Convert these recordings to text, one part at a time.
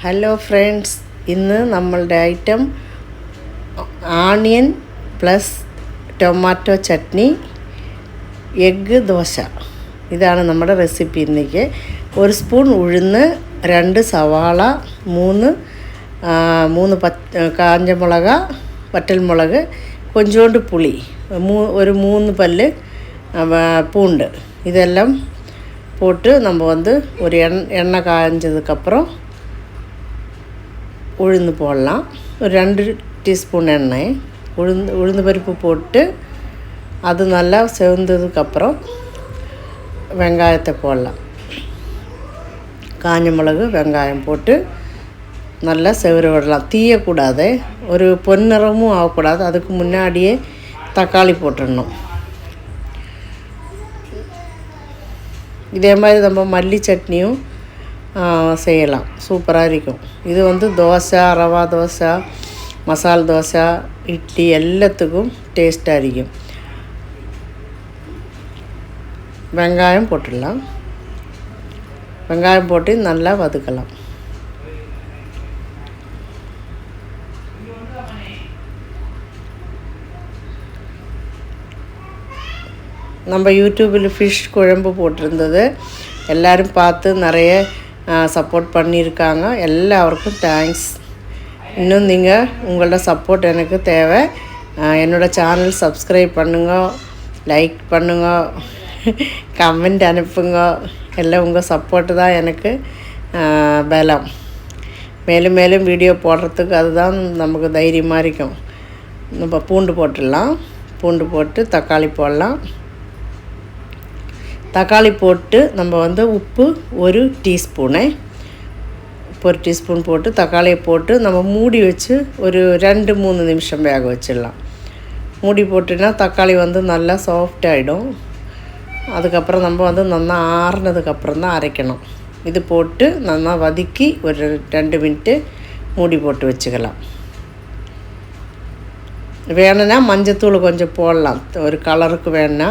Hello friends, ഇന്ന് നമ്മളുടെ item onion plus tomato chutney egg dosa. ഇതാണ് നമ്മുടെ റെസിപ്പി. ഇന്നേക്ക് 1 സ്പൂൺ ഉഴുന്ന്, 2 സവാള, 3 കാഞ്ഞമുളക്, വറ്റൽമുളക്, கொஞ்சோண்டு പുളി, ഒരു 3 പല്ല് பூண்டு. இதெல்லாம் போட்டு நம்ம ஒரு எண்ணெய் காய்ஞ்சதுக்கப்புறம் உளுந்து போடலாம். ஒரு 2 டீஸ்பூன் எண்ணெய், உளுந்து பருப்பு போட்டு அது நல்லா செவந்ததுக்கப்புறம் வெங்காயத்தை போடலாம். காஞ்ச மிளகு, வெங்காயம் போட்டு நல்லா செவர விடலாம். தீயக்கூடாது, ஒரு பொன்னிறமும் ஆகக்கூடாது. அதுக்கு முன்னாடியே தக்காளி போட்டுடணும். இதே மாதிரி நம்ம மல்லி சட்னியும் செய்யலாம், சூப்பராக இருக்கும். இது தோசை, ரவா தோசை, மசால் தோசை, இட்லி எல்லாத்துக்கும் டேஸ்ட்டாக இருக்கும். வெங்காயம் போட்டுடலாம். வெங்காயம் போட்டு நல்லா வதக்கலாம். நம்ம யூடியூப்பில் ஃபிஷ் குழம்பு போட்டிருந்தது எல்லோரும் பார்த்து நிறைய சப்போர்ட் பண்ணியிருக்காங்க. எல்லாருக்கும் தேங்க்ஸ். இன்னும் நீங்கள் உங்களோட சப்போர்ட் எனக்கு தேவை. என்னோடய சேனல் சப்ஸ்கிரைப் பண்ணுங்க, லைக் பண்ணுங்க, கமெண்ட் அனுப்புங்க. எல்லாம் உங்கள் சப்போர்ட்டு தான் எனக்கு பலம். மேலும் மேலும் வீடியோ போடுறதுக்கு அதுதான் நமக்கு தைரியமாக இருக்கும். நம்ம பூண்டு போட்டுடலாம். பூண்டு போட்டு தக்காளி போடலாம். தக்காளி போட்டு நம்ம உப்பு 1 டீஸ்பூனு, 1 டீஸ்பூன் போட்டு தக்காளியை போட்டு நம்ம மூடி வச்சு ஒரு 2-3 நிமிஷம் வேக வச்சிடலாம். மூடி போட்டுன்னா தக்காளி நல்லா சாஃப்டாகிடும். அதுக்கப்புறம் நம்ம நல்லா ஆறுனதுக்கப்புறம் தான் அரைக்கணும். இது போட்டு நல்லா வதக்கி ஒரு 2 மினிட்டு மூடி போட்டு வச்சுக்கலாம். வேணும்னா மஞ்சத்தூள் கொஞ்சம் போடலாம், ஒரு கலருக்கு வேணுன்னா.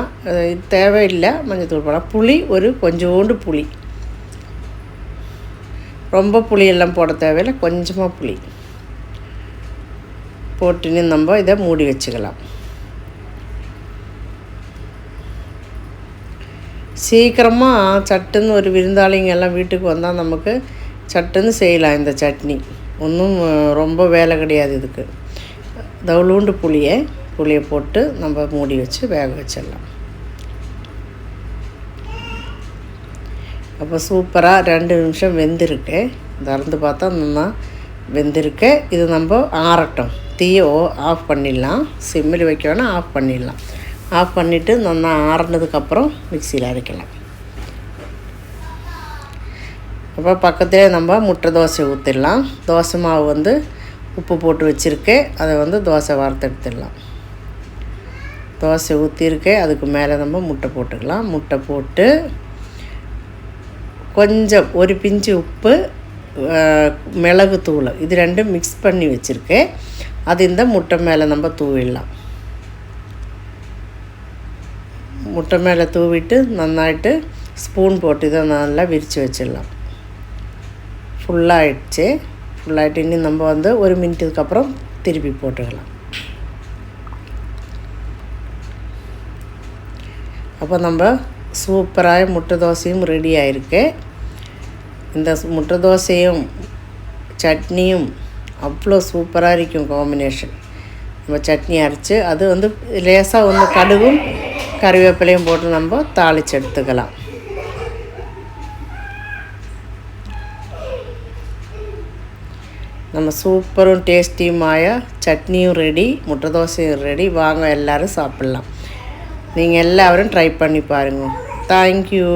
தேவையில்லை, மஞ்சத்தூள் போடலாம். புளி கொஞ்சோண்டு புளி, ரொம்ப புளியெல்லாம் போட தேவையில்லை, கொஞ்சமாக புளி போட்டுன்னு நம்ம இதை மூடி வச்சுக்கலாம். சீக்கிரமாக சட்டுன்னு ஒரு விருந்தாளிங்க எல்லாம் வீட்டுக்கு வந்தால் நமக்கு சட்டுன்னு செய்யலாம் இந்த சட்னி. ஒன்றும் ரொம்ப வேலை கிடையாது. இதுக்கு தவுளூண்டு புளியை போட்டு நம்ம மூடி வச்சு வேக வச்சிடலாம். அப்போ சூப்பராக 2 நிமிஷம் வெந்திருக்கு. திறந்து பார்த்தா நல்லா வெந்திருக்கு. இது நம்ம ஆறட்டும். தீயை ஆஃப் பண்ணிடலாம். சிம்மில் வைக்க வேணால் ஆஃப் பண்ணிடலாம். ஆஃப் பண்ணிவிட்டு நல்லா ஆறுனதுக்கப்புறம் மிக்சியில் அரைக்கலாம். அப்போ பக்கத்திலே நம்ம முட்டை தோசை ஊற்றிடலாம். தோசை மாவு உப்பு போட்டு வச்சுருக்கேன். அதை தோசை வார்த்தெடுத்துடலாம். தோசை ஊற்றிருக்கேன். அதுக்கு மேலே நம்ம முட்டை போட்டுக்கலாம். முட்டை போட்டு கொஞ்சம் ஒரு பிஞ்சு உப்பு, மிளகு தூள், இது 2 மிக்ஸ் பண்ணி வச்சுருக்கேன். அது இந்த முட்டை மேலே நம்ம தூவிடலாம். முட்டை மேலே தூவிட்டு நன்னாயிட்டு ஸ்பூன் போட்டு இதை நல்லா விரித்து வச்சிடலாம். ஃபுல்லாகிடுச்சு. ஃபுல்லாகிட்டு இன்னும் நம்ம 1 மினிட்டுக்கு அப்புறம் திருப்பி போட்டுக்கலாம். அப்போ நம்ம சூப்பராக முட்டை தோசையும் ரெடி ஆகிருக்கு. இந்த முட்டை தோசையும் சட்னியும் அவ்வளோ சூப்பராக இருக்கும் காம்பினேஷன். நம்ம சட்னி அரைச்சி அது லேசாக கடுகும் கறிவேப்பிலையும் போட்டு நம்ம தாளித்து எடுத்துக்கலாம். நம்ம சூப்பரும் டேஸ்டியுമായ சட்னியும் ரெடி, முட்டை தோசையும் ரெடி. வாங்க எல்லோரும் சாப்பிட்லாம். நீங்கள் எல்லோரும் ட்ரை பண்ணி பாருங்கள். தேங்க்யூ.